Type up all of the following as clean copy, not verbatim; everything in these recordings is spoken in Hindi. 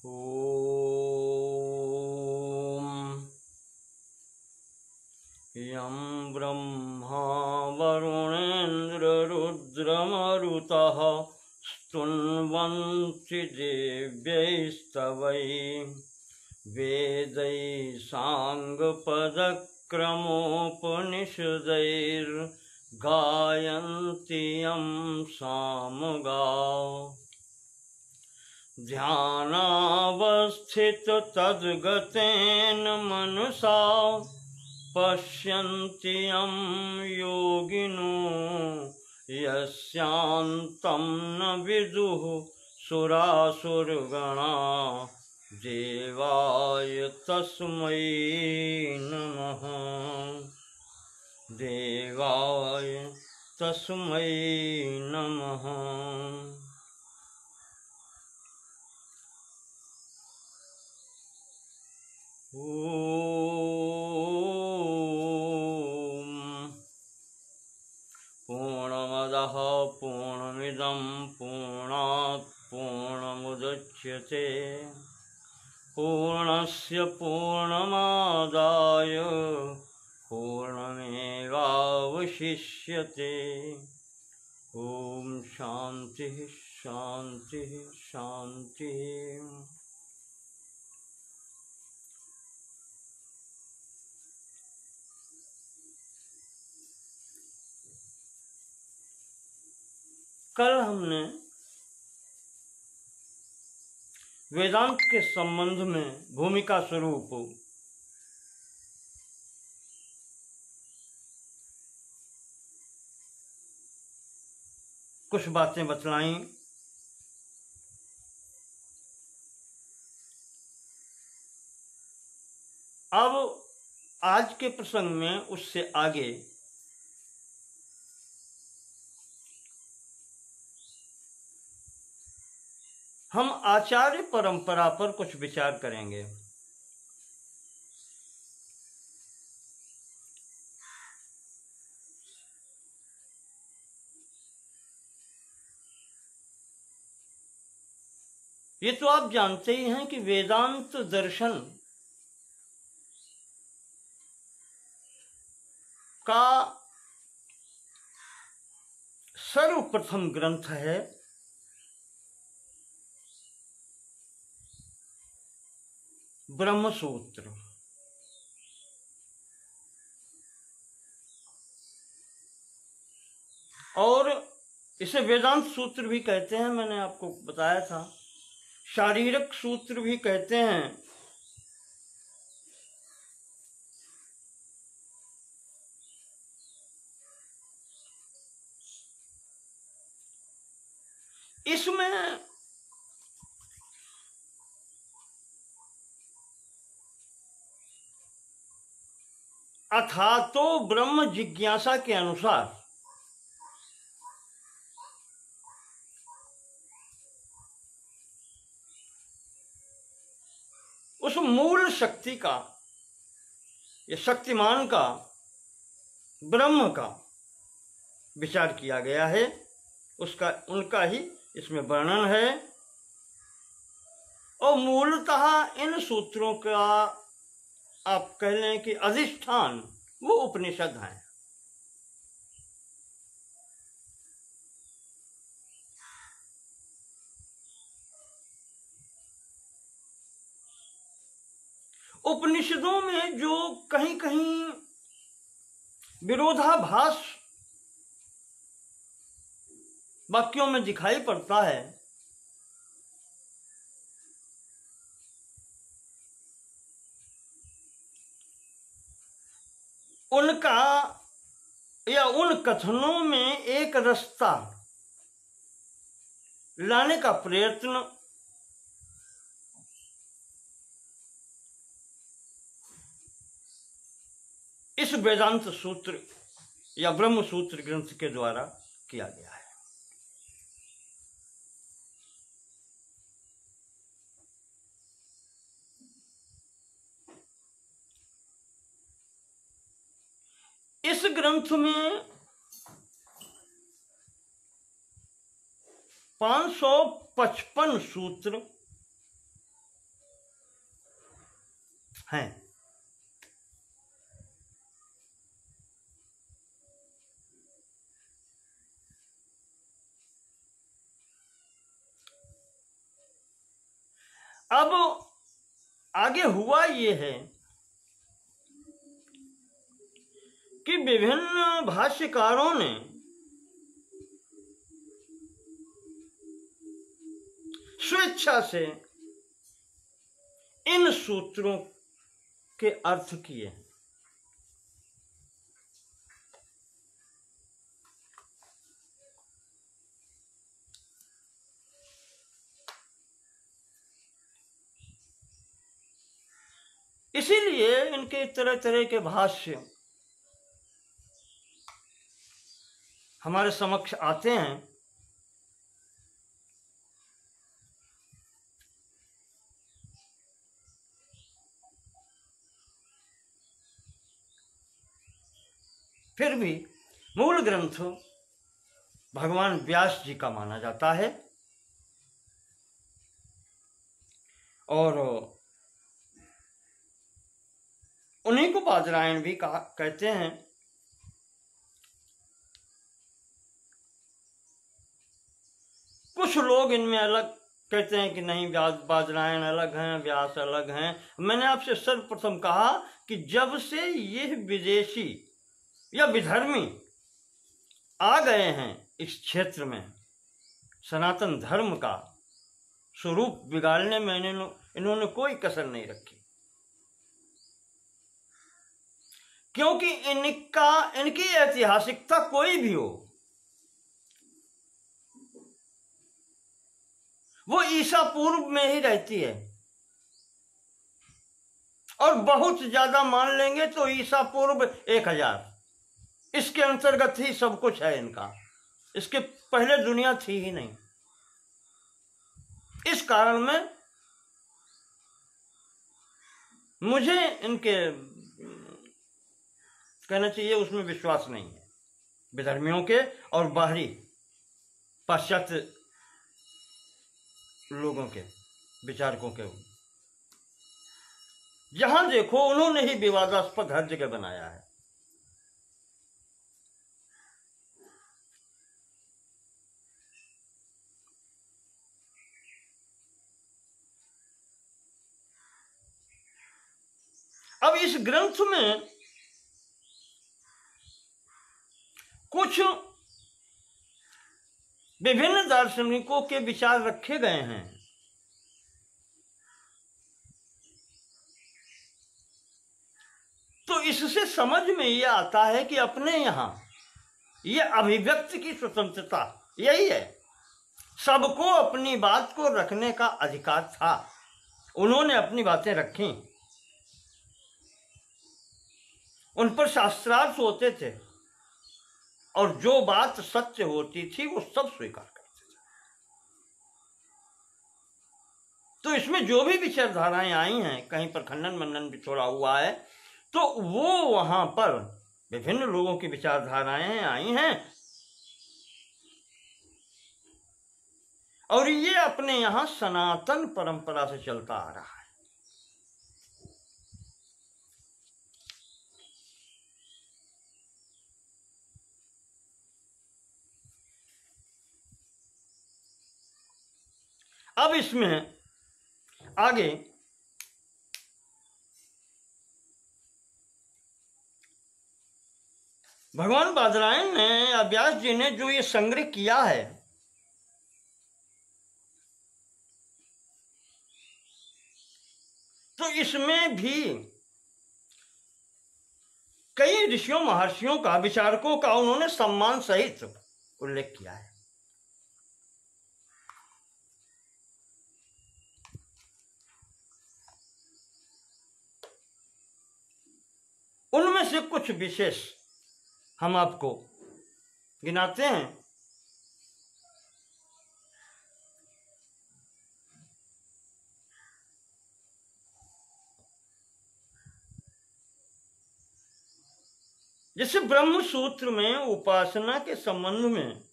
ॐ यं ब्रह्मा वरुणेन्द्ररुद्रमरुतः स्तुन्वन्ति देव्यैस्तवैः वेदैः साङ्गपदक्रमोपनिषदैर्गायन्ति यं सामगाः ध्यानावस्थिततद्गतेन मनसा पश्यन्ति यं योगिनो यस्यान्तं न विदुः सुरासुरगणा देवाय तस्मै नमः देवाय तस्मै नमः। ॐ पूर्णमदः पूर्णमिदं पूर्णात् पूर्णमुदच्यते पूर्णस्य पूर्णमादाय पूर्णमेवावशिष्यते। ॐ शान्तिः शान्तिः शान्तिः। कल हमने वेदांत के संबंध में भूमिका स्वरूप कुछ बातें बतलाई। अब आज के प्रसंग में उससे आगे हम आचार्य परंपरा पर कुछ विचार करेंगे। ये तो आप जानते ही हैं कि वेदांत दर्शन का सर्वप्रथम ग्रंथ है ब्रह्मसूत्र। और इसे वेदांत सूत्र भी कहते हैं, मैंने आपको बताया था। शारीरक सूत्र भी कहते हैं। इसमें अथातो ब्रह्म जिज्ञासा के अनुसार उस मूल शक्ति का, ये शक्तिमान का, ब्रह्म का विचार किया गया है। उनका ही इसमें वर्णन है। और मूलतः इन सूत्रों का आप कह लें कि अधिष्ठान वो उपनिषद हैं। उपनिषदों में जो कहीं कहीं विरोधाभास वाक्यों में दिखाई पड़ता है, उनका या उन कथनों में एक रास्ता लाने का प्रयत्न इस वेदांत सूत्र या ब्रह्म सूत्र ग्रंथ के द्वारा किया गया है। इस ग्रंथ में 555 सूत्र हैं। अब आगे हुआ ये है कि विभिन्न भाष्यकारों ने स्वेच्छा से इन सूत्रों के अर्थ किए। इसीलिए इनके तरह तरह के भाष्य हमारे समक्ष आते हैं। फिर भी मूल ग्रंथ भगवान व्यास जी का माना जाता है और उन्हीं को बादरायण भी कहते हैं। कुछ लोग इनमें अलग कहते हैं कि नहीं, बादरायण अलग हैं, व्यास अलग हैं। मैंने आपसे सर्वप्रथम कहा कि जब से ये विदेशी या विधर्मी आ गए हैं इस क्षेत्र में, सनातन धर्म का स्वरूप बिगाड़ने में इन्होंने कोई कसर नहीं रखी। क्योंकि इनकी ऐतिहासिकता कोई भी हो, वो ईसा पूर्व में ही रहती है, और बहुत ज्यादा मान लेंगे तो ईसा पूर्व 1000, इसके अंतर्गत ही सब कुछ है इनका। इसके पहले दुनिया थी ही नहीं। इस कारण में मुझे इनके कहना चाहिए उसमें विश्वास नहीं है, विधर्मियों के और बाहरी पाश्चात्य लोगों के, विचारकों के। जहां देखो उन्होंने ही विवादास्पद हर जगह बनाया है। अब इस ग्रंथ में कुछ विभिन्न दार्शनिकों के विचार रखे गए हैं। तो इससे समझ में यह आता है कि अपने यहां यह अभिव्यक्ति की स्वतंत्रता यही है। सबको अपनी बात को रखने का अधिकार था, उन्होंने अपनी बातें रखी, उन पर शास्त्रार्थ होते थे और जो बात सत्य होती थी वो सब स्वीकार करते थे। तो इसमें जो भी विचारधाराएं आई हैं, कहीं पर खंडन मंडन भी थोड़ा हुआ है, तो वो वहां पर विभिन्न लोगों की विचारधाराएं आई हैं और ये अपने यहां सनातन परंपरा से चलता आ रहा है। अब इसमें आगे भगवान बादरायण ने या व्यास जी ने जो ये संग्रह किया है, तो इसमें भी कई ऋषियों महर्षियों का, विचारकों का उन्होंने सम्मान सहित उल्लेख किया है। उनमें से कुछ विशेष हम आपको गिनाते हैं। जैसे ब्रह्म सूत्र में उपासना के संबंध में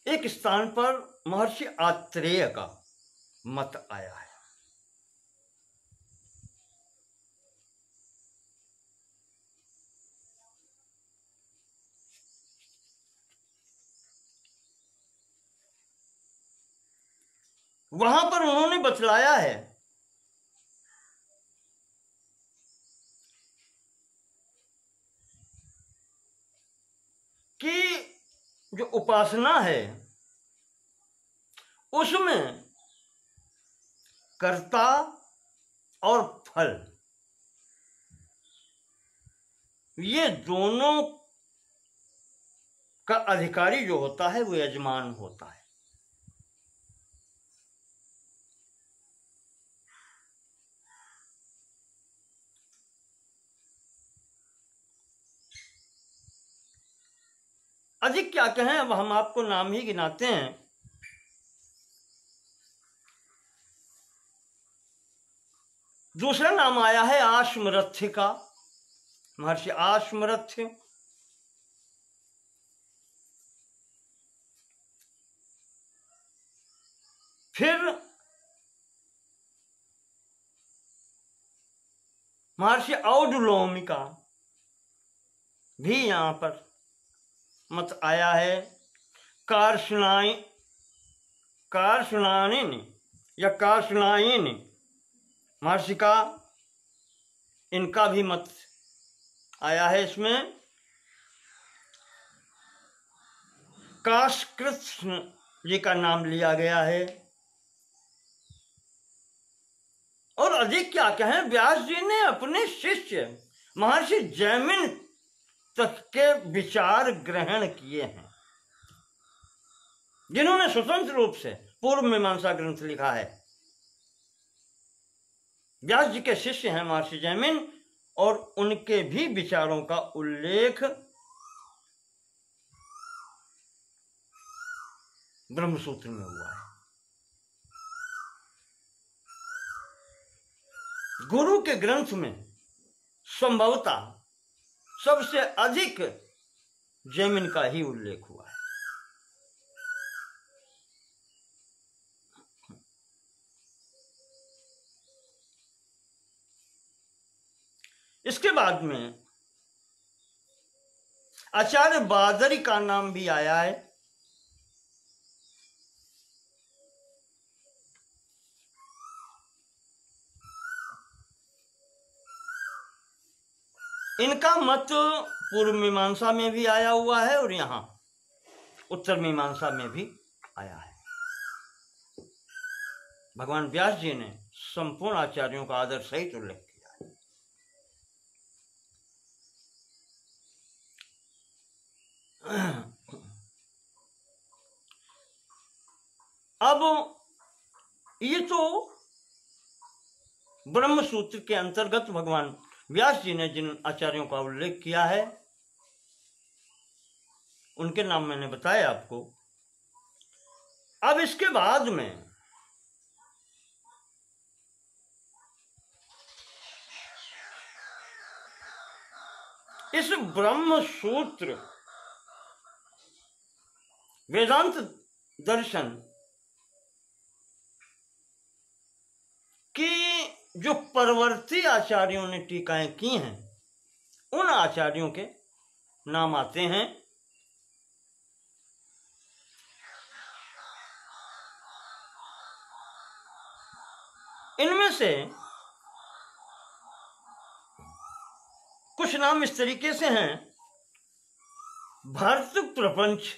एक स्थान पर महर्षि आत्रेय का मत आया है। वहां पर उन्होंने बतलाया है कि जो उपासना है उसमें कर्ता और फल, ये दोनों का अधिकारी जो होता है वो यजमान होता है। अधिक क्या कहें, अब हम आपको नाम ही गिनाते हैं। दूसरा नाम आया है आश्मरथ्य का, महर्षि आश्मरथ्य। फिर महर्षि औडुलोमी का भी यहां पर मत आया है। कारसुनायिनी या कारसुनायिनी महर्षि का, इनका भी मत आया है। इसमें काशकृष्ण जी का नाम लिया गया है। और अधिक क्या कहें, व्यास जी ने अपने शिष्य महर्षि जैमिन तक के विचार ग्रहण किए हैं, जिन्होंने स्वतंत्र रूप से पूर्व मीमांसा ग्रंथ लिखा है। व्यास जी के शिष्य हैं महर्षि जैमिन, और उनके भी विचारों का उल्लेख ब्रह्मसूत्र में हुआ है। गुरु के ग्रंथ में संभवतः सबसे अधिक जैमिन का ही उल्लेख हुआ है। इसके बाद में आचार्य बादरी का नाम भी आया है। इनका मत पूर्व मीमांसा में भी आया हुआ है और यहां उत्तर मीमांसा में भी आया है। भगवान व्यास जी ने संपूर्ण आचार्यों का आदर सहित उल्लेख किया है। अब ये तो ब्रह्म सूत्र के अंतर्गत भगवान व्यास जी ने जिन आचार्यों का उल्लेख किया है उनके नाम मैंने बताया आपको। अब इसके बाद में इस ब्रह्म सूत्र वेदांत दर्शन की जो परवर्ती आचार्यों ने टीकाएं की हैं, उन आचार्यों के नाम आते हैं। इनमें से कुछ नाम इस तरीके से हैं। भर्तृ प्रपंच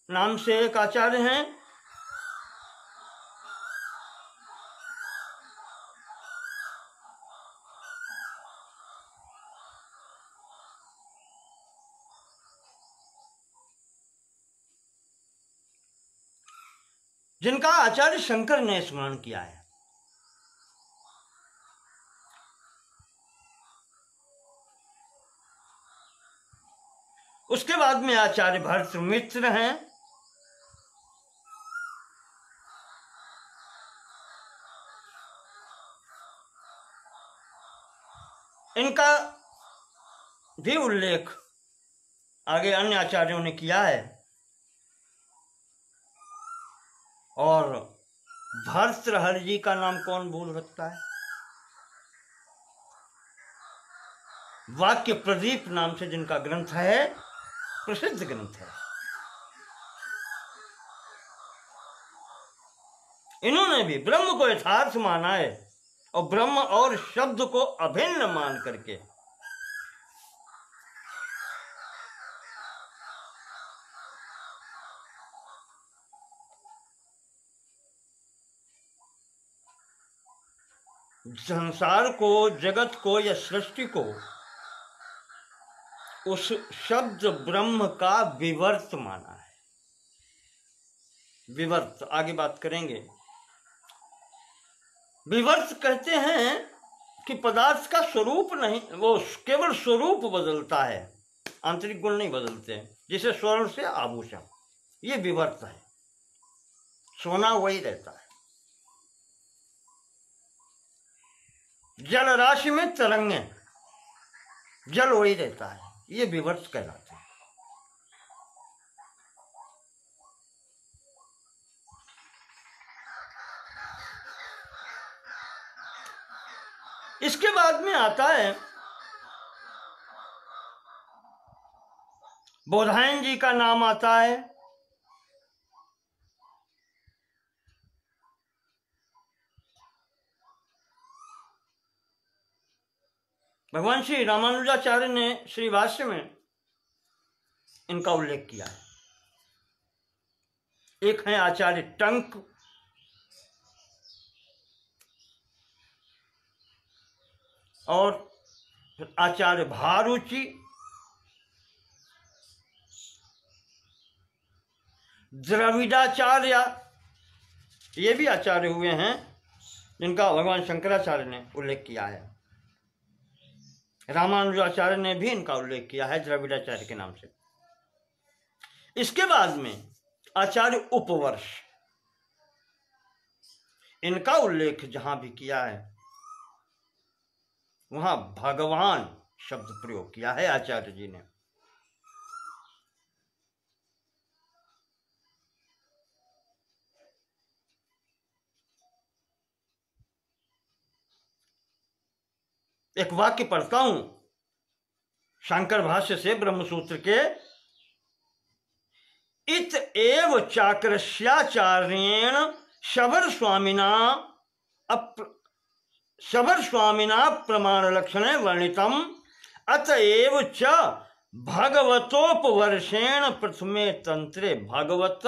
नाम से एक आचार्य हैं, जिनका आचार्य शंकर ने स्मरण किया है। उसके बाद में आचार्य भर्तृमित्र हैं, इनका भी उल्लेख आगे अन्य आचार्यों ने किया है। और भर्तृहरि जी का नाम कौन भूल सकता है। वाक्य प्रदीप नाम से जिनका ग्रंथ है, प्रसिद्ध ग्रंथ है, इन्होंने भी ब्रह्म को यथार्थ माना है और ब्रह्म और शब्द को अभिन्न मान करके संसार को, जगत को या सृष्टि को उस शब्द ब्रह्म का विवर्त माना है। विवर्त आगे बात करेंगे। विवर्त कहते हैं कि पदार्थ का स्वरूप नहीं, वो केवल स्वरूप बदलता है, आंतरिक गुण नहीं बदलते, जिसे स्वर्ण से आभूषण, ये विवर्त है। सोना वही रहता है। जल राशि में तरंगे, जल वही रहता है, ये विवर्त कहलाते हैं। इसके बाद में आता है बोधायन जी का नाम आता है। भगवान श्री रामानुजाचार्य ने श्री भाष्य में इनका उल्लेख किया है। एक है आचार्य टंक, और आचार्य भारुचि, द्रविडाचार्य, ये भी आचार्य हुए हैं जिनका भगवान शंकराचार्य ने उल्लेख किया है। रामानुजाचार्य ने भी इनका उल्लेख किया है द्रविडाचार्य के नाम से। इसके बाद में आचार्य उपवर्ष, इनका उल्लेख जहां भी किया है वहां भगवान शब्द प्रयोग किया है आचार्य जी ने। एक वाक्य पढ़ता हूं शांकर भाष्य से ब्रह्मसूत्र के। इत एव चाक्रस्याचार्येण शबर स्वामिना प्रमाण लक्षणे वर्णितम अतएव च भगवतोपवर्षेण प्रथमे तंत्रे भगवत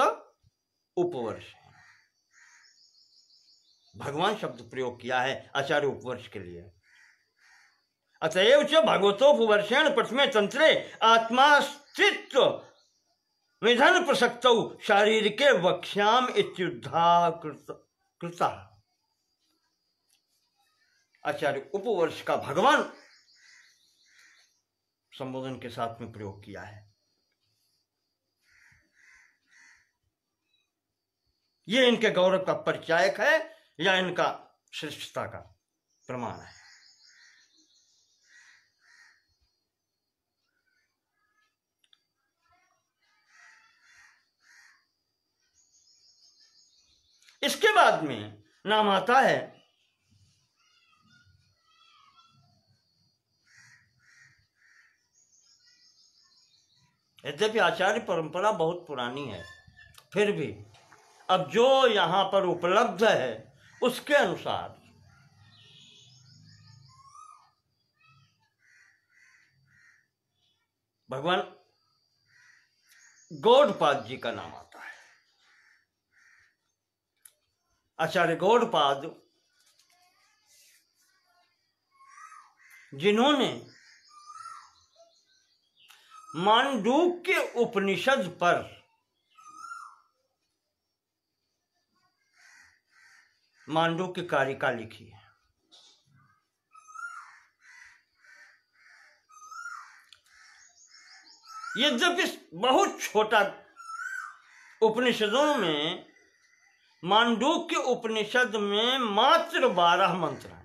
उपवर्षेण। भगवान शब्द प्रयोग किया है आचार्य उपवर्ष के लिए। अतएव च भगवतोपवर्षेण प्रथमे तंत्रे आत्मास्तित्व निधन प्रसक्तौ शारीरिके वक्ष्याम इत्युद्धा कृता। आचार्य उपवर्ष का भगवान संबोधन के साथ में प्रयोग किया है। ये इनके गौरव का परिचायक है या इनका श्रेष्ठता का प्रमाण है। इसके बाद में नाम आता है यद्यपि आचार्य परंपरा बहुत पुरानी है, फिर भी अब जो यहां पर उपलब्ध है उसके अनुसार भगवान गौड़पाद जी का नाम आता है। आचार्य गौड़पाद जिन्होंने मांडूक्य उपनिषद पर मांडूक्य कारिका लिखी है। यद्यपि बहुत छोटा उपनिषदों में मांडूक्य उपनिषद में मात्र 12 मंत्र हैं।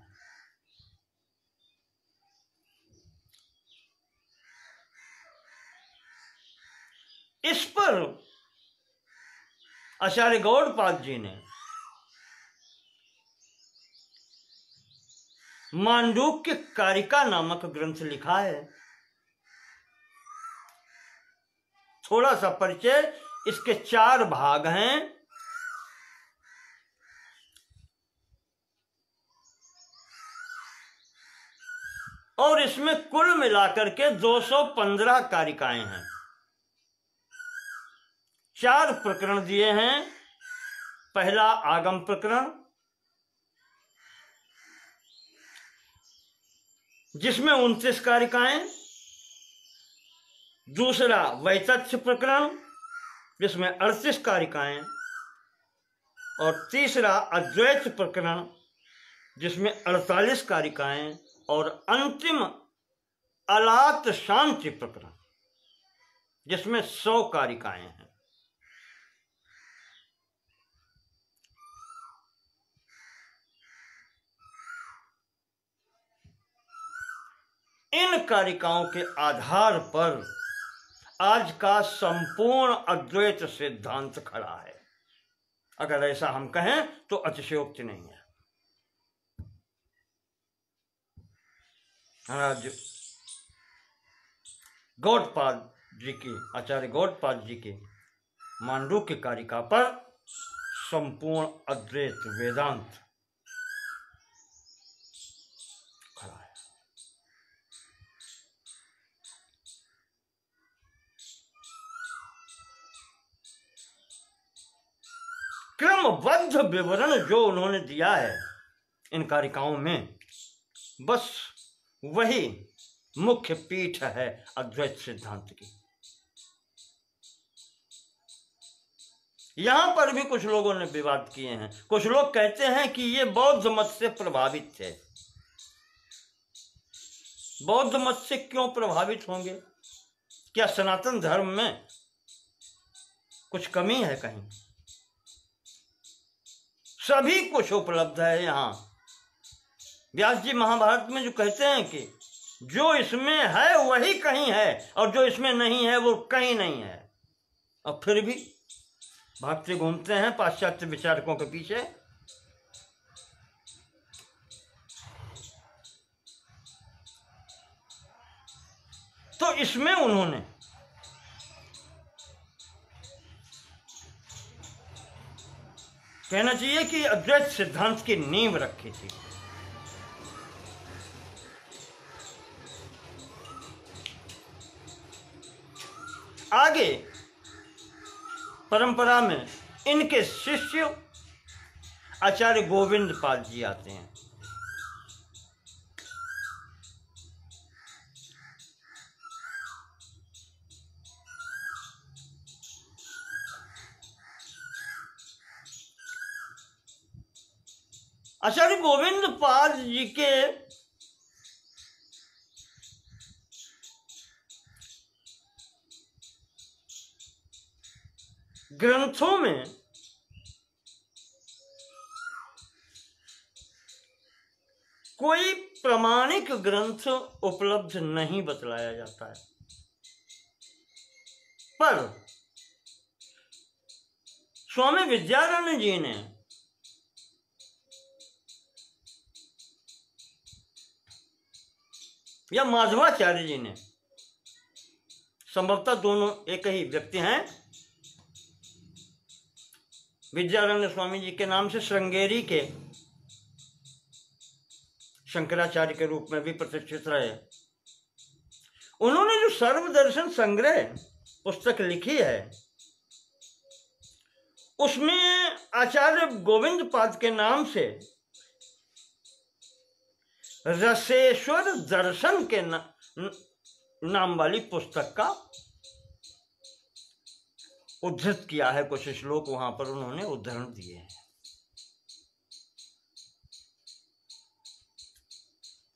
इस पर आचार्य गौड़पाद जी ने मांडूक्य कारिका नामक ग्रंथ लिखा है। थोड़ा सा परिचय, इसके 4 भाग हैं। मिलाकर के 215 कारिकाएं हैं। 4 प्रकरण दिए हैं। पहला आगम प्रकरण, जिसमें 29 कारिकाएं। दूसरा वैतथ्य प्रकरण, जिसमें 38 कारिकाएं। और तीसरा अद्वैत प्रकरण, जिसमें 48 कारिकाएं। और अंतिम अलात शांति प्रकरण, जिसमें 100 कारिकाएं हैं। इन कारिकाओं के आधार पर आज का संपूर्ण अद्वैत सिद्धांत खड़ा है। अगर ऐसा हम कहें तो अतिशयोक्ति नहीं है। महाराज गौड़पाद जी की, आचार्य गौड़पाद जी की मांडूक्य कारिका पर संपूर्ण अद्वैत वेदांत खड़ा है। क्रमबद्ध विवरण जो उन्होंने दिया है इन कारिकाओं में, बस वही मुख्य पीठ है अद्वैत सिद्धांत की। यहां पर भी कुछ लोगों ने विवाद किए हैं। कुछ लोग कहते हैं कि ये बौद्ध मत से प्रभावित थे। बौद्ध मत से क्यों प्रभावित होंगे? क्या सनातन धर्म में कुछ कमी है? कहीं सभी कुछ उपलब्ध है। यहां व्यास जी महाभारत में जो कहते हैं कि जो इसमें है वही कहीं है और जो इसमें नहीं है वो कहीं नहीं है, और फिर भी भागते घूमते हैं पाश्चात्य विचारकों के पीछे। तो इसमें उन्होंने कहना चाहिए कि अद्वैत सिद्धांत की नींव रखी थी। आगे परंपरा में इनके शिष्य आचार्य गोविंद पाद जी आते हैं। आचार्य गोविंद पाद जी के ग्रंथों में कोई प्रामाणिक ग्रंथ उपलब्ध नहीं बतलाया जाता है, पर स्वामी विद्यारण्य जी ने या माधवाचार्य जी ने, संभवतः दोनों एक ही व्यक्ति हैं, विद्यारण्य स्वामी जी के नाम से श्रृंगेरी के शंकराचार्य के रूप में भी प्रतिष्ठित रहे। उन्होंने जो सर्वदर्शन संग्रह पुस्तक लिखी है उसमें आचार्य गोविंद पाद के नाम से रसेश्वर दर्शन के नाम वाली पुस्तक का उद्धृत किया है। कुछ श्लोक वहां पर उन्होंने उद्धरण दिए हैं।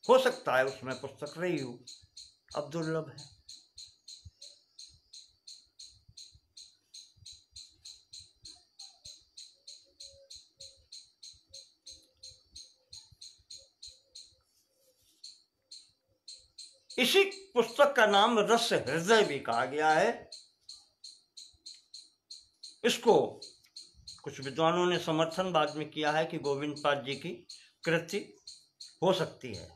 हो सकता है उसमें पुस्तक रही हो, अब दुर्लभ है। इसी पुस्तक का नाम रस हृदय भी कहा गया है। इसको कुछ विद्वानों ने समर्थन बाद में किया है कि गोविंद पाद जी की कृति हो सकती है।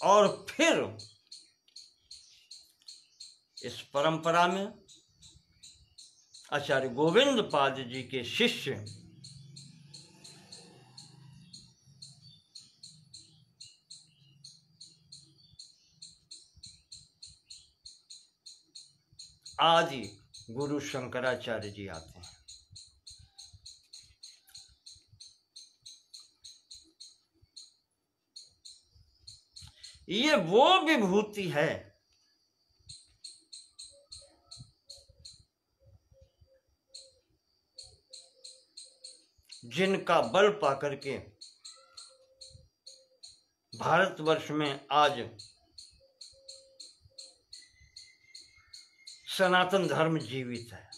और फिर इस परंपरा में आचार्य गोविंद पाद जी के शिष्य आदि गुरु शंकराचार्य जी आते हैं। ये वो विभूति है जिनका बल पाकर के भारतवर्ष में आज सनातन धर्म जीवित है।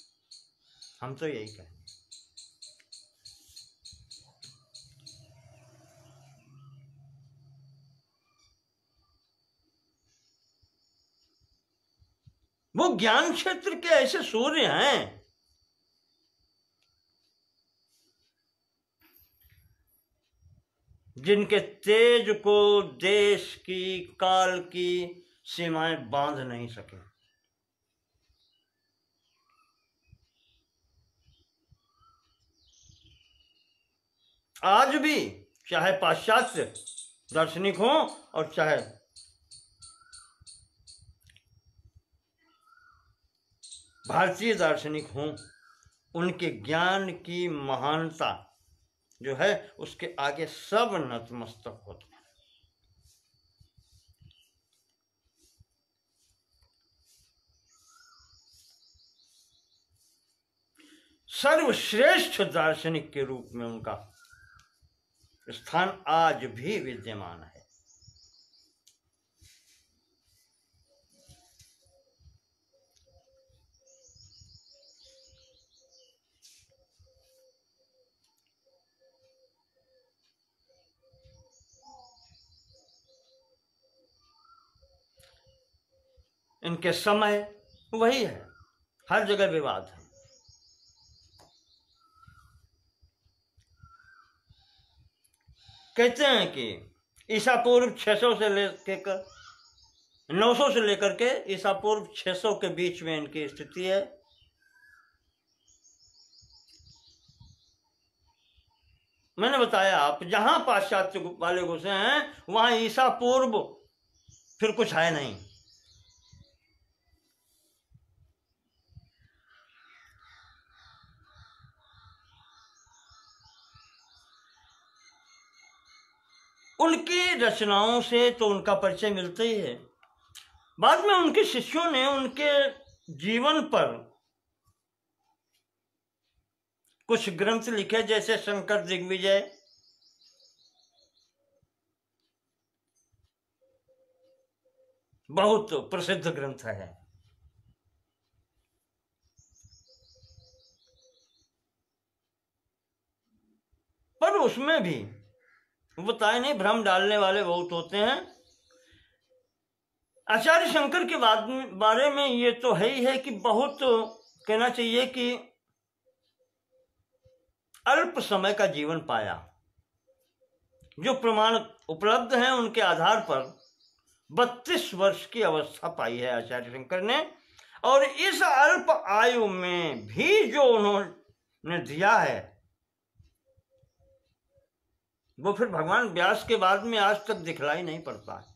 हम तो यही कहें। वो ज्ञान क्षेत्र के ऐसे सूर्य हैं जिनके तेज को देश की काल की सीमाएं बांध नहीं सके। आज भी चाहे पाश्चात्य दार्शनिक हो और चाहे भारतीय दार्शनिक हों, उनके ज्ञान की महानता जो है उसके आगे सब नतमस्तक होते हैं। सर्वश्रेष्ठ दार्शनिक के रूप में उनका स्थान आज भी विद्यमान है। इनके समय वही है, हर जगह विवाद है। कहते हैं कि ईसा पूर्व 600 से लेकर 900 से लेकर के ईसा पूर्व 600 के बीच में इनकी स्थिति है। मैंने बताया आप जहां पाश्चात्य वाले घुसे हैं वहां ईसा पूर्व फिर कुछ है नहीं। उनकी रचनाओं से तो उनका परिचय मिलता ही है। बाद में उनके शिष्यों ने उनके जीवन पर कुछ ग्रंथ लिखे, जैसे शंकर दिग्विजय, बहुत प्रसिद्ध ग्रंथ है। पर उसमें भी बताए नहीं, भ्रम डालने वाले बहुत होते हैं। आचार्य शंकर के बारे में ये तो है ही है कि बहुत कहना चाहिए कि अल्प समय का जीवन पाया। जो प्रमाण उपलब्ध हैं उनके आधार पर 32 वर्ष की अवस्था पाई है आचार्य शंकर ने। और इस अल्प आयु में भी जो उन्होंने दिया है वो फिर भगवान व्यास के बाद में आज तक दिखलाई नहीं पड़ता है।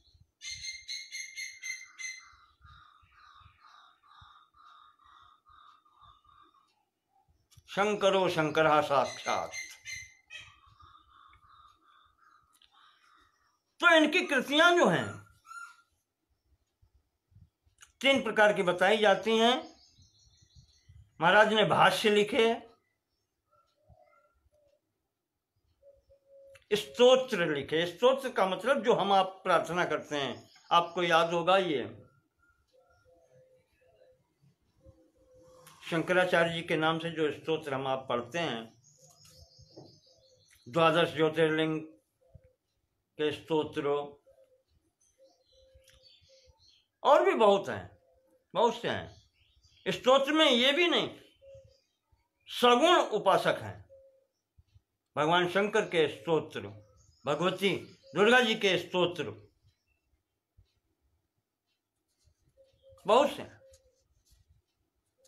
शंकरो शंकरः साक्षात। तो इनकी कृतियां जो हैं 3 प्रकार की बताई जाती हैं। महाराज ने भाष्य लिखे, स्तोत्र लिखे। स्तोत्र का मतलब जो हम आप प्रार्थना करते हैं, आपको याद होगा ये शंकराचार्य जी के नाम से जो स्तोत्र हम आप पढ़ते हैं, 12 ज्योतिर्लिंग के स्तोत्र और भी बहुत हैं, बहुत से हैं। स्तोत्र में ये भी नहीं, सगुण उपासक हैं। भगवान शंकर के स्तोत्र, भगवती दुर्गा जी के स्तोत्र बहुत से,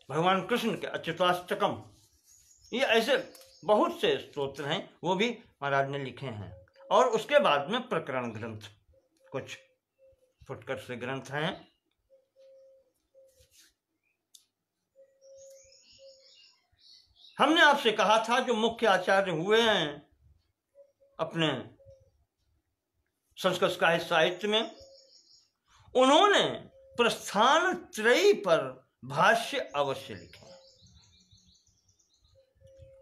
भगवान कृष्ण के अच्युताष्टकम, ये ऐसे बहुत से स्तोत्र हैं, वो भी महाराज ने लिखे हैं। और उसके बाद में प्रकरण ग्रंथ, कुछ फुटकर से ग्रंथ हैं। हमने आपसे कहा था जो मुख्य आचार्य हुए हैं अपने संस्कृत साहित्य में, उन्होंने प्रस्थान त्रयी पर भाष्य अवश्य लिखे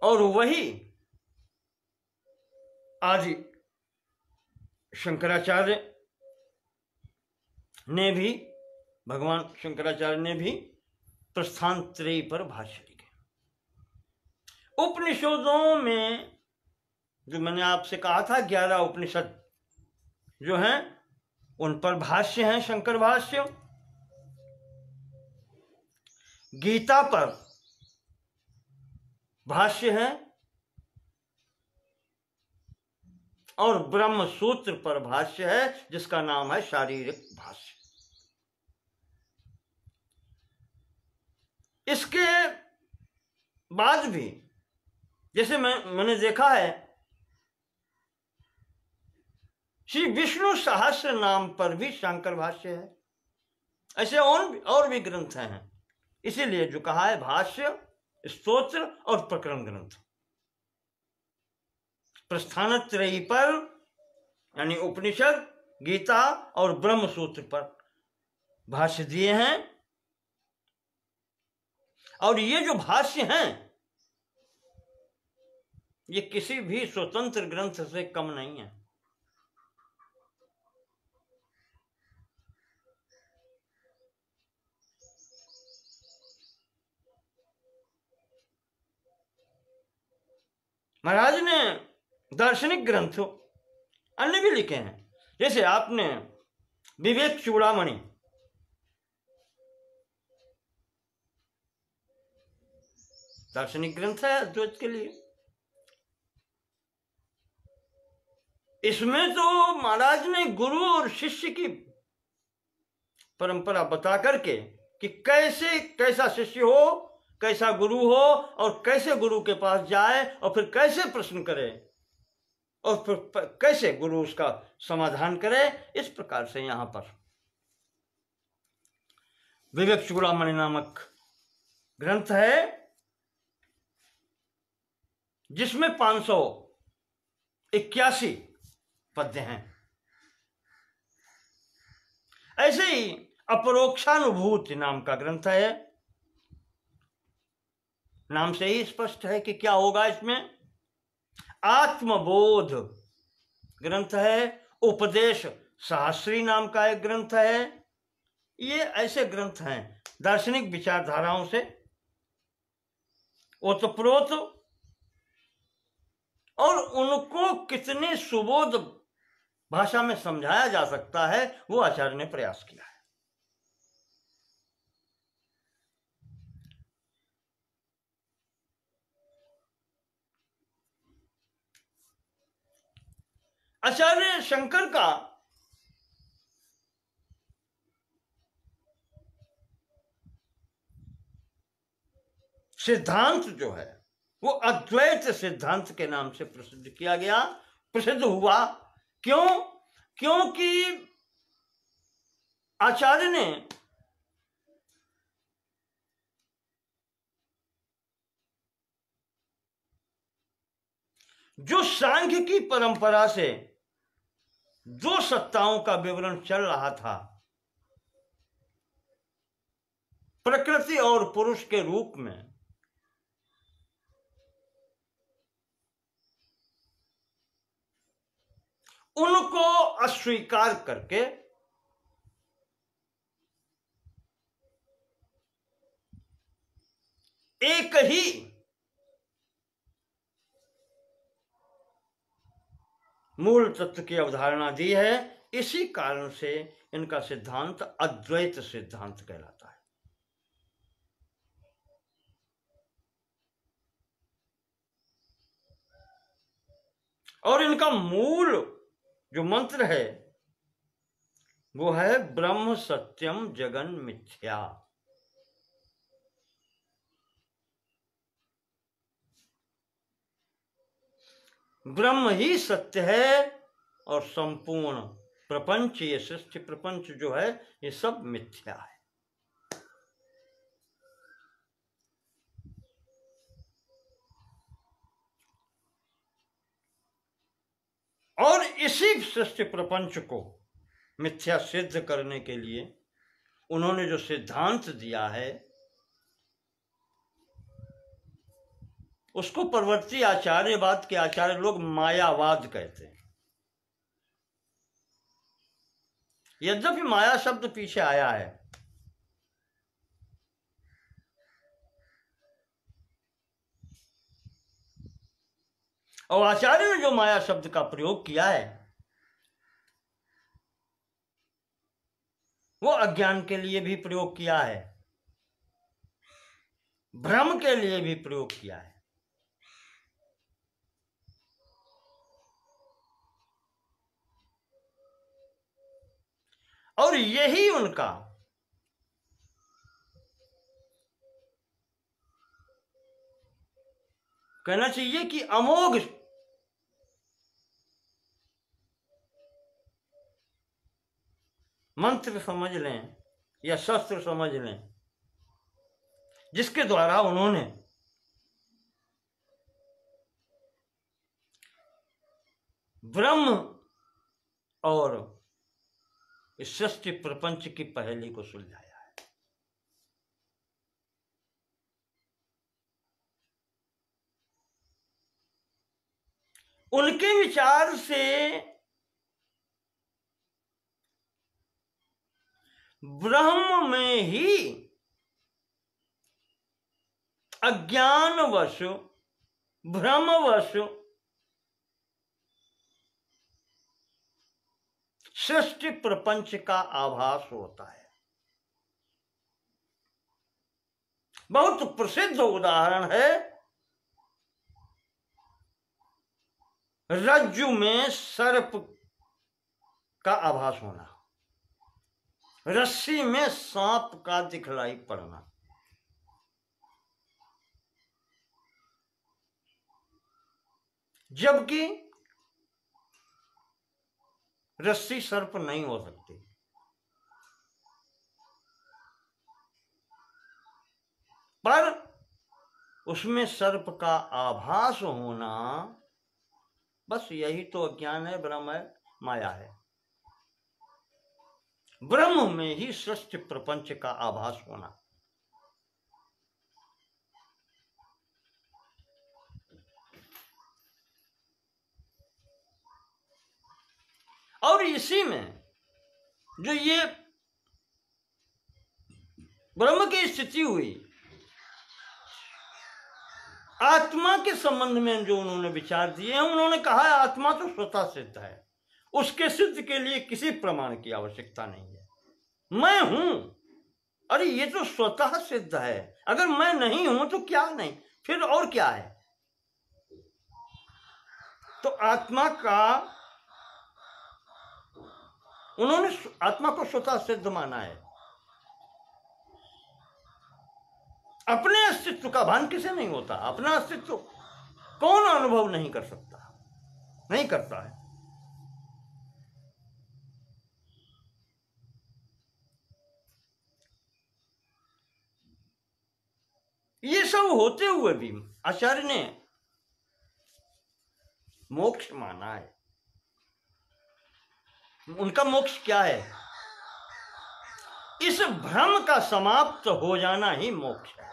और वही आदि शंकराचार्य ने भी, भगवान शंकराचार्य ने भी प्रस्थान त्रयी पर भाष्य लिखे। उपनिषदों में जो मैंने आपसे कहा था 11 उपनिषद जो हैं उन पर भाष्य हैं, शंकर भाष्य। गीता पर भाष्य है और ब्रह्म सूत्र पर भाष्य है जिसका नाम है शारीरिक भाष्य। इसके बाद भी जैसे मैंने देखा है श्री विष्णु सहस्र नाम पर भी शंकर भाष्य है। ऐसे और भी ग्रंथ हैं, इसीलिए जो कहा है भाष्य, स्तोत्र और प्रकरण ग्रंथ। प्रस्थान त्रयी पर यानी उपनिषद, गीता और ब्रह्म सूत्र पर भाष्य दिए हैं और ये जो भाष्य हैं ये किसी भी स्वतंत्र ग्रंथ से कम नहीं है। महाराज ने दार्शनिक ग्रंथ अन्य भी लिखे हैं, जैसे आपने विवेक चूड़ामणि, दार्शनिक ग्रंथ है अद्वैत के लिए। इसमें तो महाराज ने गुरु और शिष्य की परंपरा बता करके कि कैसे कैसा शिष्य हो, कैसा गुरु हो और कैसे गुरु के पास जाए और फिर कैसे प्रश्न करे और फिर कैसे गुरु उसका समाधान करे, इस प्रकार से यहां पर विवेक चूड़ामणि नामक ग्रंथ है जिसमें 581 पद्य हैं। ऐसे ही अपरोक्षानुभूति नाम का ग्रंथ है, नाम से ही स्पष्ट है कि क्या होगा इसमें। आत्मबोध ग्रंथ है, उपदेश सहस्री नाम का एक ग्रंथ है। ये ऐसे ग्रंथ हैं दार्शनिक विचारधाराओं से ओतप्रोत और उनको कितने सुबोध भाषा में समझाया जा सकता है वो आचार्य ने प्रयास किया है। आचार्य शंकर का सिद्धांत जो है वो अद्वैत सिद्धांत के नाम से प्रसिद्ध हुआ। क्यों? क्योंकि आचार्य ने जो सांख्य की परंपरा से दो सत्ताओं का विवरण चल रहा था, प्रकृति और पुरुष के रूप में, उनको अस्वीकार करके एक ही मूल तत्व की अवधारणा दी है। इसी कारण से इनका सिद्धांत अद्वैत सिद्धांत कहलाता है। और इनका मूल जो मंत्र है वो है ब्रह्म सत्यम जगन मिथ्या। ब्रह्म ही सत्य है और संपूर्ण प्रपंच, ये सृष्टि प्रपंच जो है ये सब मिथ्या है। और इसी सृष्टि प्रपंच को मिथ्या सिद्ध करने के लिए उन्होंने जो सिद्धांत दिया है उसको परवर्ती आचार्यवाद के आचार्य लोग मायावाद कहते हैं। यद्यपि माया शब्द पीछे आया है, और आचार्य ने जो माया शब्द का प्रयोग किया है वो अज्ञान के लिए भी प्रयोग किया है, भ्रम के लिए भी प्रयोग किया है। और यही उनका कहना चाहिए कि अमोघ मंत्र समझ लें या शस्त्र समझ लें, जिसके द्वारा उन्होंने ब्रह्म और इस सृष्टि प्रपंच की पहेली को सुलझाया है। उनके विचार से ब्रह्म में ही अज्ञानवश भ्रमवश सृष्टि प्रपंच का आभास होता है। बहुत प्रसिद्ध उदाहरण है रज्जु में सर्प का आभास होना, रस्सी में सांप का दिखलाई पड़ना। जबकि रस्सी सर्प नहीं हो सकती, पर उसमें सर्प का आभास होना, बस यही तो अज्ञान है, ब्रह्म है, माया है। ब्रह्म में ही सृष्टि प्रपंच का आभास होना। और इसी में जो ये ब्रह्म की स्थिति हुई, आत्मा के संबंध में जो उन्होंने विचार दिए हैं, उन्होंने कहा है आत्मा तो स्वतः सिद्ध है, उसके सिद्ध के लिए किसी प्रमाण की आवश्यकता नहीं है। मैं हूं, अरे ये तो स्वतः सिद्ध है, अगर मैं नहीं हूं तो क्या नहीं, फिर और क्या है। तो आत्मा का उन्होंने आत्मा को स्वतः सिद्ध माना है। अपने अस्तित्व का भान किसे नहीं होता, अपना अस्तित्व कौन अनुभव नहीं कर सकता, नहीं करता है। ये सब होते हुए भी आचार्य ने मोक्ष माना है। उनका मोक्ष क्या है? इस भ्रम का समाप्त हो जाना ही मोक्ष है।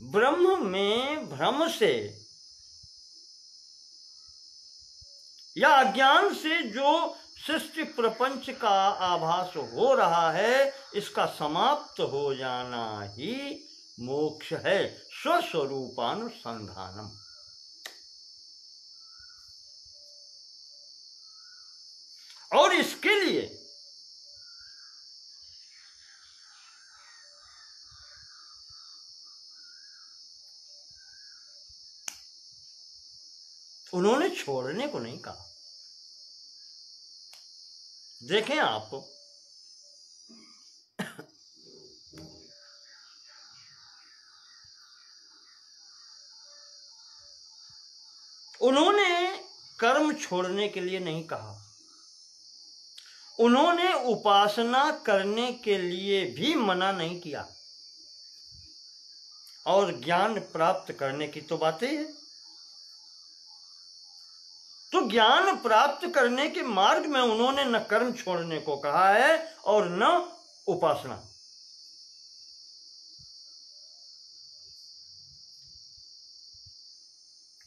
ब्रह्म में भ्रम से या अज्ञान से जो सृष्टि प्रपंच का आभास हो रहा है, इसका समाप्त हो जाना ही मोक्ष है, स्वस्वरूपानुसंधानम। और इसके लिए उन्होंने छोड़ने को नहीं कहा। देखें आप, उन्होंने कर्म छोड़ने के लिए नहीं कहा, उन्होंने उपासना करने के लिए भी मना नहीं किया, और ज्ञान प्राप्त करने की तो बातें है। तो ज्ञान प्राप्त करने के मार्ग में उन्होंने न कर्म छोड़ने को कहा है और न उपासना।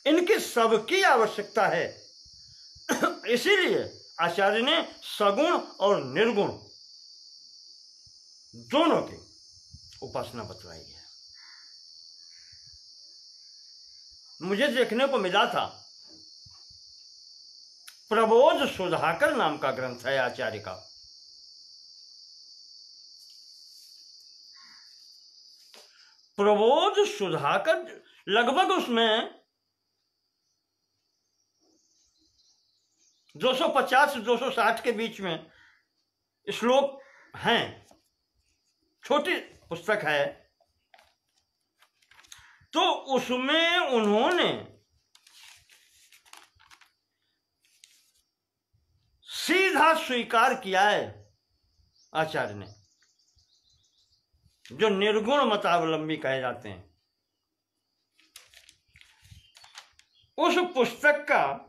इनकी सबकी आवश्यकता है। इसीलिए आचार्य ने सगुण और निर्गुण दोनों की उपासना बतलाई है। मुझे देखने को मिला था, प्रबोध सुधाकर नाम का ग्रंथ है आचार्य का। प्रबोध सुधाकर, लगभग उसमें 250 से 260 के बीच में श्लोक हैं। छोटी पुस्तक है। तो उसमें उन्होंने सीधा स्वीकार किया है आचार्य ने, जो निर्गुण मतावलंबी कहे जाते हैं। उस पुस्तक का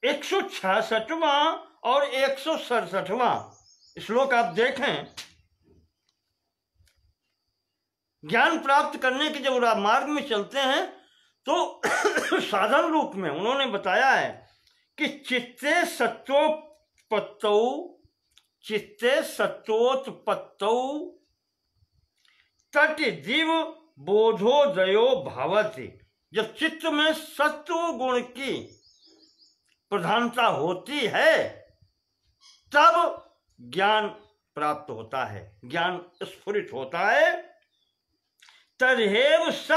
166वां और 167वां श्लोक आप देखें। ज्ञान प्राप्त करने के जब मार्ग में चलते हैं तो साधन रूप में उन्होंने बताया है कि चित्ते सत्वोत्पत्तौ तट दिव बोधोदयो भवति। जब चित्त में सत्व गुण की प्रधानता होती है तब ज्ञान प्राप्त होता है, ज्ञान स्फुरित होता है। तरहेव स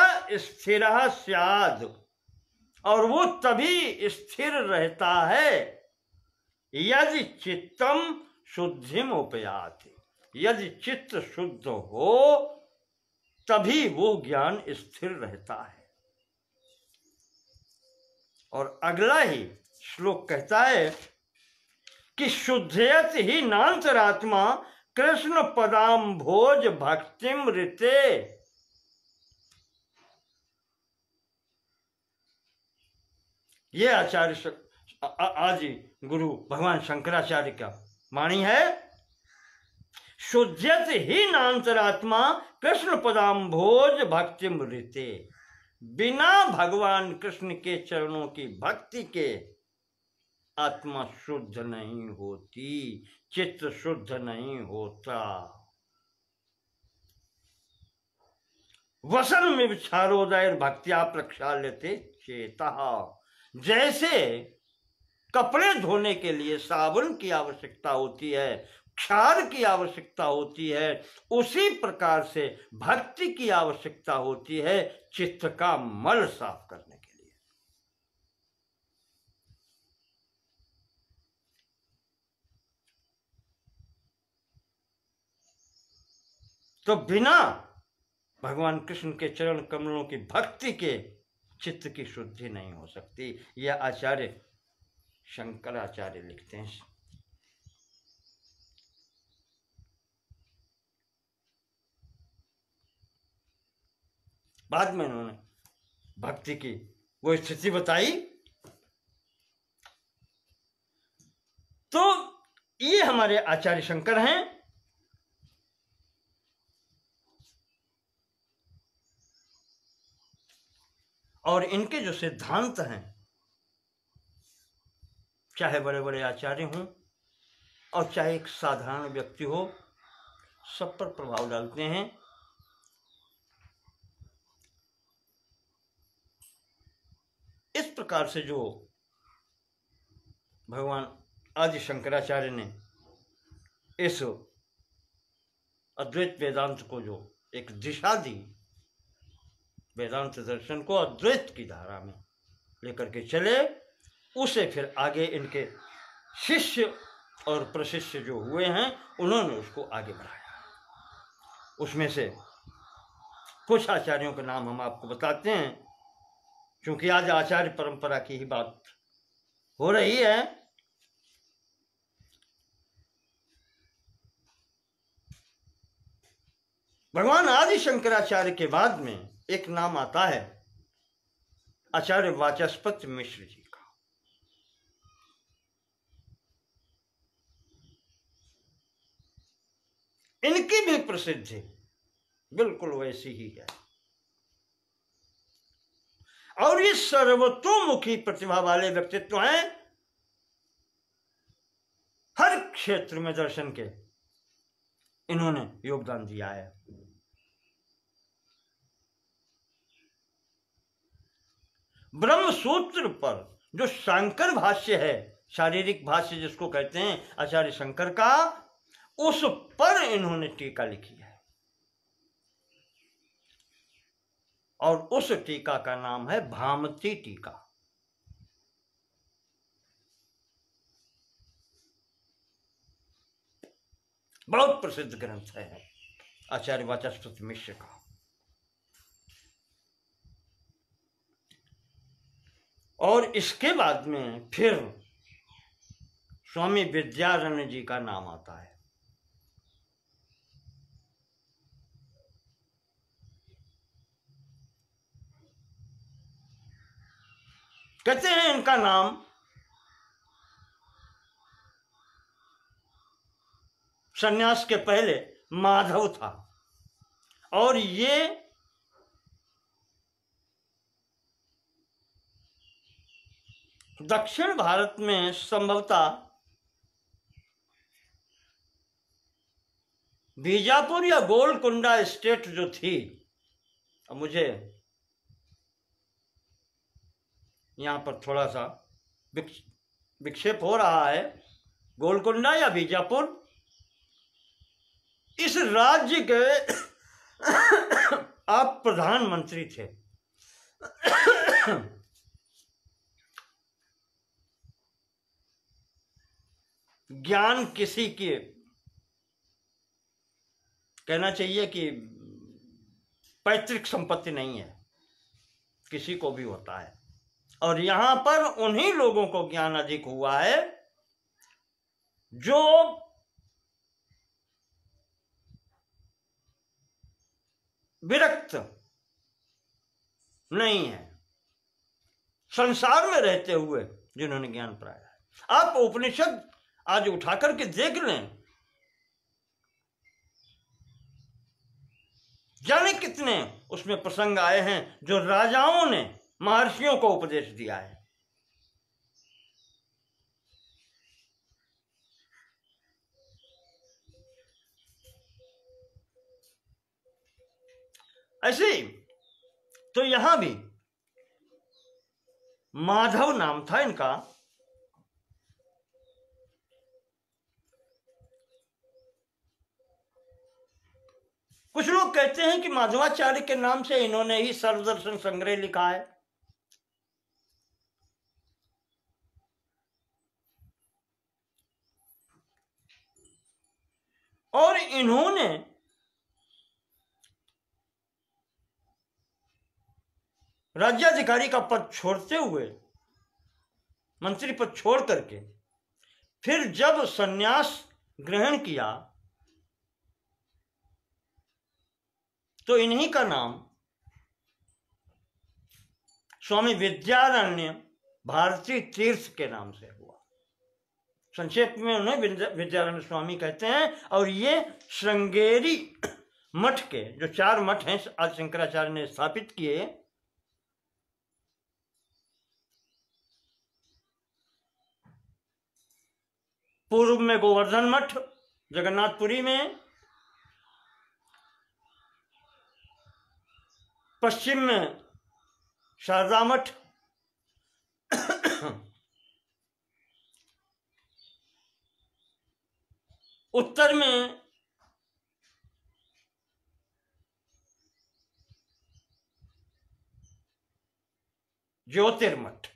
स्थिरः स्याद्, और वो तभी स्थिर रहता है यदि चित्तम शुद्धिम उपयाति। यदि चित्त शुद्ध हो तभी वो ज्ञान स्थिर रहता है। और अगला ही श्लोक कहता है कि शुद्धयत ही नान्तरात्मा कृष्ण पदाम्भोज भक्तिम ऋते। ये आचार्य आदि गुरु भगवान शंकराचार्य का वाणी है। शुद्धयत ही नान्तरात्मा कृष्ण पदाम्भोज भक्तिम ऋते। बिना भगवान कृष्ण के चरणों की भक्ति के आत्मा शुद्ध नहीं होती, चित्त शुद्ध नहीं होता। वसन में विचारोदय भक्त्या प्रक्षाल्यते चेतः। जैसे कपड़े धोने के लिए साबुन की आवश्यकता होती है, क्षार की आवश्यकता होती है, उसी प्रकार से भक्ति की आवश्यकता होती है चित्त का मल साफ करने के लिए। तो बिना भगवान कृष्ण के चरण कमलों की भक्ति के चित्त की शुद्धि नहीं हो सकती। यह आचार्य शंकराचार्य लिखते हैं। बाद में उन्होंने भक्ति की वो स्थिति बताई। तो ये हमारे आचार्य शंकर हैं। और इनके जो सिद्धांत हैं, चाहे बड़े बड़े आचार्य हों और चाहे एक साधारण व्यक्ति हो, सब पर प्रभाव डालते हैं। इस प्रकार से जो भगवान आदि शंकराचार्य ने इस अद्वैत वेदांत को जो एक दिशा दी, वेदांत दर्शन को अद्वैत की धारा में लेकर के चले, उसे फिर आगे इनके शिष्य और प्रशिष्य जो हुए हैं उन्होंने उसको आगे बढ़ाया। उसमें से कुछ आचार्यों के नाम हम आपको बताते हैं, क्योंकि आज आचार्य परंपरा की ही बात हो रही है। भगवान आदि शंकराचार्य के बाद में एक नाम आता है आचार्य वाचस्पति मिश्र जी का। इनकी भी प्रसिद्धि बिल्कुल वैसी ही है और ये सर्वतोमुखी प्रतिभा वाले व्यक्तित्व हैं। हर क्षेत्र में दर्शन के इन्होंने योगदान दिया है। ब्रह्म सूत्र पर जो शांकर भाष्य है, शारीरिक भाष्य जिसको कहते हैं आचार्य शंकर का, उस पर इन्होंने टीका लिखी है और उस टीका का नाम है भामती टीका। बहुत प्रसिद्ध ग्रंथ है आचार्य वाचस्पति मिश्र का। और इसके बाद में फिर स्वामी विद्यारण्य जी का नाम आता है। कहते हैं इनका नाम सन्यास के पहले माधव था और ये दक्षिण भारत में संभवतः बीजापुर या गोलकुंडा स्टेट जो थी, मुझे यहाँ पर थोड़ा सा विक्षेप हो रहा है, गोलकुंडा या बीजापुर, इस राज्य के आप प्रधानमंत्री थे। ज्ञान किसी की, कहना चाहिए कि पैतृक संपत्ति नहीं है, किसी को भी होता है और यहां पर उन्हीं लोगों को ज्ञान अधिक हुआ है जो विरक्त नहीं है, संसार में रहते हुए जिन्होंने ज्ञान पाया है। आप उपनिषद आज उठा करके देख लें, जाने कितने उसमें प्रसंग आए हैं जो राजाओं ने महर्षियों को उपदेश दिया है। ऐसे ही तो यहां भी माधव नाम था इनका। कुछ लोग कहते हैं कि माधवाचार्य के नाम से इन्होंने ही सर्वदर्शन संग्रह लिखा है। और इन्होंने राज्याधिकारी का पद छोड़ते हुए, मंत्री पद छोड़ करके फिर जब सन्यास ग्रहण किया तो इन्हीं का नाम स्वामी विद्यारण्य भारती तीर्थ के नाम से हुआ। संक्षेप में उन्हें विद्यारण्य स्वामी कहते हैं। और ये श्रृंगेरी मठ के जो 4 मठ हैं आज शंकराचार्य ने स्थापित किए, पूर्व में गोवर्धन मठ जगन्नाथपुरी में, पश्चिम में शारदा मठ, उत्तर में ज्योतिर्मठ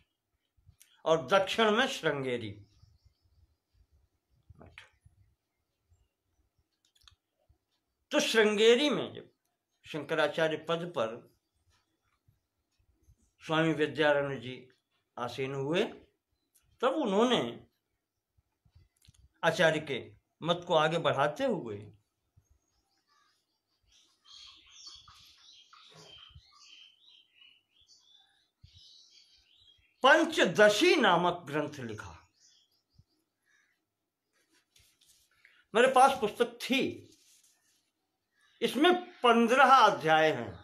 और दक्षिण में श्रृंगेरी मठ। तो श्रृंगेरी में जब शंकराचार्य पद पर स्वामी विद्यारण्य जी आसीन हुए तब उन्होंने आचार्य के मत को आगे बढ़ाते हुए पंचदशी नामक ग्रंथ लिखा। मेरे पास पुस्तक थी, इसमें 15 अध्याय हैं।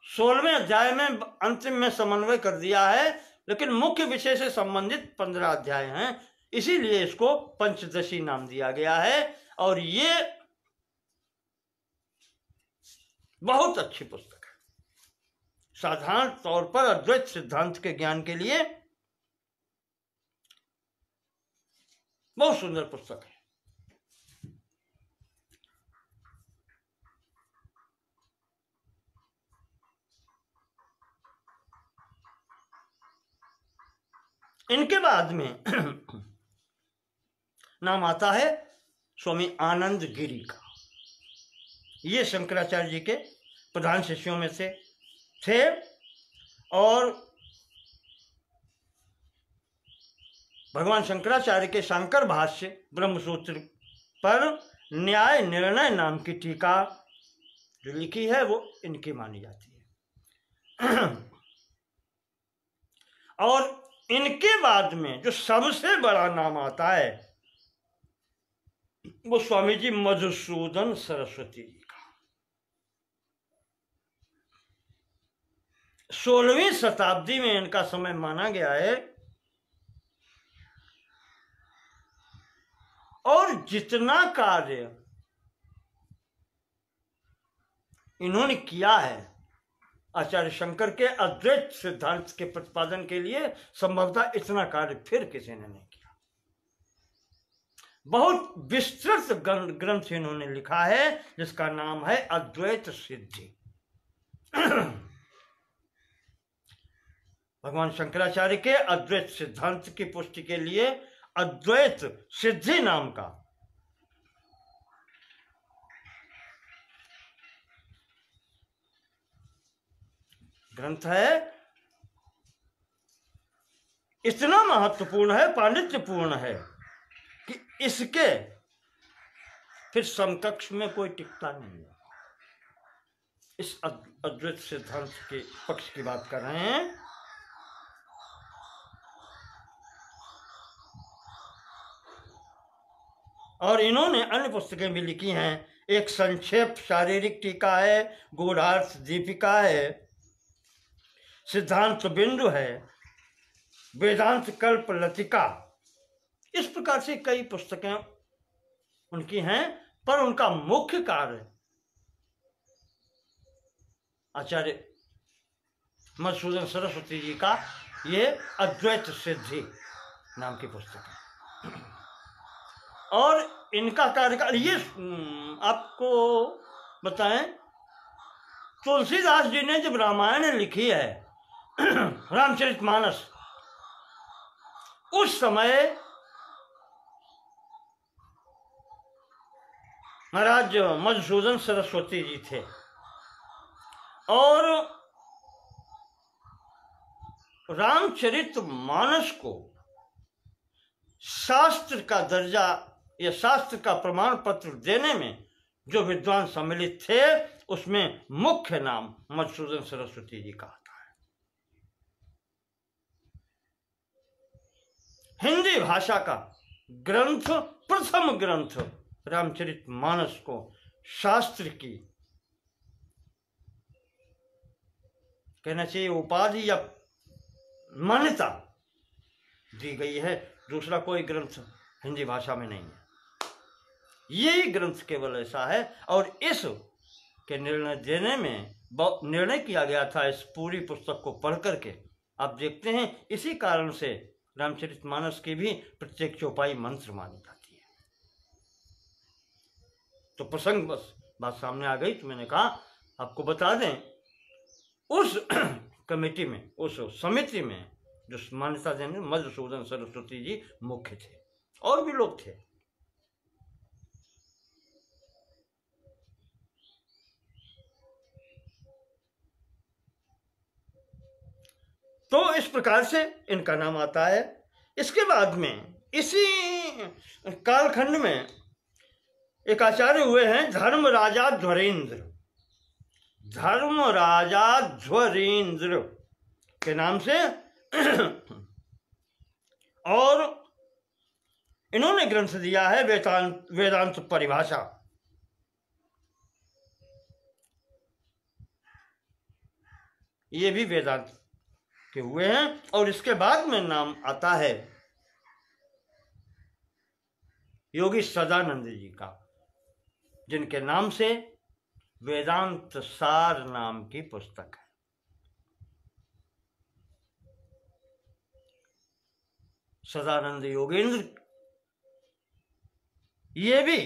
16वें अध्याय में अंतिम में समन्वय कर दिया है, लेकिन मुख्य विषय से संबंधित 15 अध्याय हैं, इसीलिए इसको पंचदशी नाम दिया गया है। और ये बहुत अच्छी पुस्तक है, साधारण तौर पर अद्वैत सिद्धांत के ज्ञान के लिए बहुत सुंदर पुस्तक है। इनके बाद में नाम आता है स्वामी आनंद गिरी का। ये शंकराचार्य जी के प्रधान शिष्यों में से थे और भगवान शंकराचार्य के शांकर भाष्य ब्रह्मसूत्र पर न्याय निर्णय नाम की टीका जो लिखी है वो इनकी मानी जाती है। और इनके बाद में जो सबसे बड़ा नाम आता है वो स्वामी जी मधुसूदन सरस्वती जी का। 16वीं शताब्दी में इनका समय माना गया है। और जितना कार्य इन्होंने किया है आचार्य शंकर के अद्वैत सिद्धांत के प्रतिपादन के लिए, संभवतः इतना कार्य फिर किसी ने नहीं किया। बहुत विस्तृत ग्रंथ इन्होंने लिखा है जिसका नाम है अद्वैत सिद्धि। भगवान शंकराचार्य के अद्वैत सिद्धांत की पुष्टि के लिए अद्वैत सिद्धि नाम का ग्रंथ है। इतना महत्वपूर्ण है, पांडित्यपूर्ण है कि इसके फिर समकक्ष में कोई टिकता नहीं है। इस अद्वैत सिद्धांत के पक्ष की बात कर रहे हैं। और इन्होंने अन्य पुस्तकें भी लिखी हैं। एक संक्षेप शारीरिक टीका है, गूढ़ार्थ दीपिका है, सिद्धांत बिंदु है, वेदांत कल्प लतिका, इस प्रकार से कई पुस्तकें उनकी हैं। पर उनका मुख्य कार्य आचार्य मधुसूदन सरस्वती जी का ये अद्वैत सिद्धि नाम की पुस्तक है। और इनका कार्यकाल ये आपको बताएं, तुलसीदास जी ने जब रामायण लिखी है रामचरितमानस, उस समय महाराज मधुसूदन सरस्वती जी थे और रामचरितमानस को शास्त्र का दर्जा या शास्त्र का प्रमाण पत्र देने में जो विद्वान सम्मिलित थे उसमें मुख्य नाम मधुसूदन सरस्वती जी का आता है। हिंदी भाषा का ग्रंथ, प्रथम ग्रंथ रामचरितमानस को शास्त्र की कहना चाहिए उपाधि या मान्यता दी गई है। दूसरा कोई ग्रंथ हिंदी भाषा में नहीं है, यही ग्रंथ केवल ऐसा है। और इस के निर्णय देने में निर्णय किया गया था इस पूरी पुस्तक को पढ़ करके। आप देखते हैं इसी कारण से रामचरितमानस की भी प्रत्येक चौपाई मंत्र मानी जाती है। तो प्रसंग बस बात सामने आ गई तो मैंने कहा आपको बता दें, उस कमेटी में, उस समिति में जो मान्यता देने मधुसूदन सरस्वती जी मुख्य थे, और भी लोग थे। तो इस प्रकार से इनका नाम आता है। इसके बाद में इसी कालखंड में एक आचार्य हुए हैं धर्मराजा ध्वरेंद्र। धर्मराजाध्वरीन्द्र के नाम से। और इन्होंने ग्रंथ दिया है वेदांत परिभाषा। ये भी वेदांत के हुए हैं। और इसके बाद में नाम आता है योगी सदानंद जी का, जिनके नाम से वेदांत सार नाम की पुस्तक है। सदानंद योगेंद्र ये भी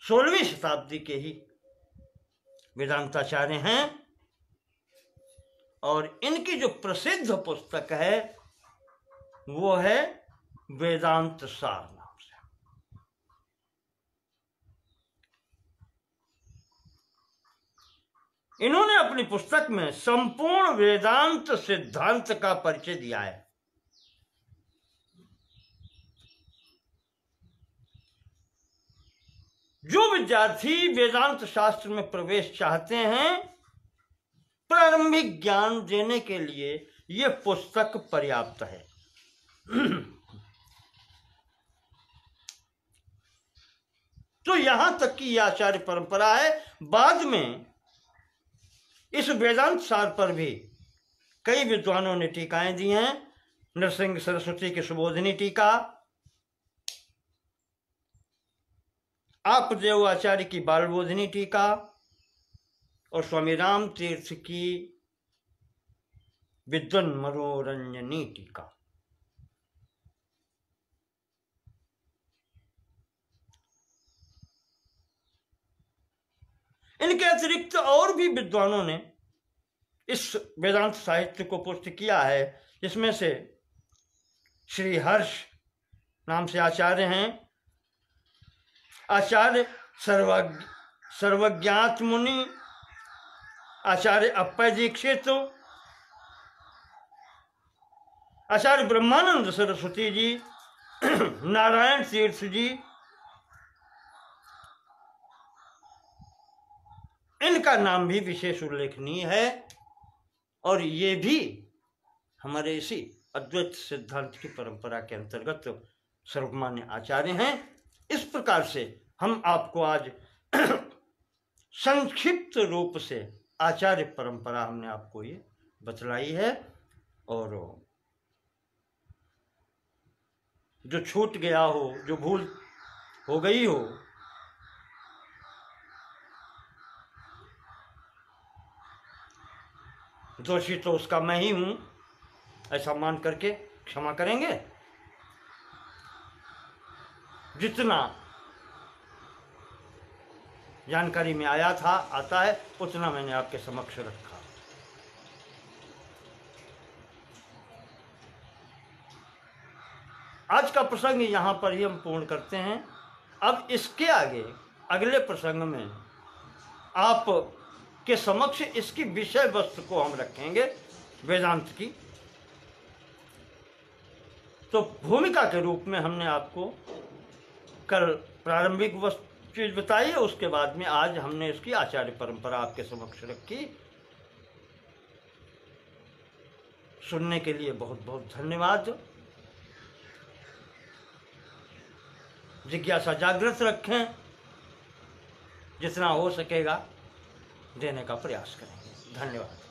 16वीं शताब्दी के ही वेदांताचार्य हैं। और इनकी जो प्रसिद्ध पुस्तक है वो है वेदांत सार नाम से। इन्होंने अपनी पुस्तक में संपूर्ण वेदांत सिद्धांत का परिचय दिया है। जो विद्यार्थी वेदांत शास्त्र में प्रवेश चाहते हैं, प्रारंभिक ज्ञान देने के लिए यह पुस्तक पर्याप्त है। तो यहां तक की यह आचार्य परंपरा है। बाद में इस वेदांत सार पर भी कई विद्वानों ने टीकाएं दी हैं। नरसिंह सरस्वती की सुबोधिनी टीका, आपदेव आचार्य की बालबोधिनी टीका और स्वामी राम तीर्थ की विद्वन मनोरंजनी टीका। इनके अतिरिक्त और भी विद्वानों ने इस वेदांत साहित्य को पुष्ट किया है, जिसमें से श्री हर्ष नाम से आचार्य हैं, आचार्य सर्वज्ञात मुनि, आचार्य अप्पय दीक्षित, आचार्य ब्रह्मानंद सरस्वती जी, नारायण तीर्थ जी। इनका नाम भी विशेष उल्लेखनीय है। और ये भी हमारे इसी अद्वैत सिद्धांत की परंपरा के अंतर्गत सर्वमान्य आचार्य हैं। इस प्रकार से हम आपको आज संक्षिप्त रूप से आचार्य परंपरा हमने आपको ये बतलाई है। और जो छूट गया हो, जो भूल हो गई हो, दोषी तो उसका मैं ही हूं, ऐसा मान करके क्षमा करेंगे। जितना जानकारी में आया था, आता है, उतना मैंने आपके समक्ष रखा। आज का प्रसंग यहाँ पर ही हम पूर्ण करते हैं। अब इसके आगे अगले प्रसंग में आप के समक्ष इसकी विषय वस्तु को हम रखेंगे वेदांत की। तो भूमिका के रूप में हमने आपको कल प्रारंभिक चीज बताई है, उसके बाद में आज हमने इसकी आचार्य परंपरा आपके समक्ष रखी। सुनने के लिए बहुत बहुत धन्यवाद। जिज्ञासा जागृत रखें, जितना हो सकेगा देने का प्रयास करेंगे। धन्यवाद।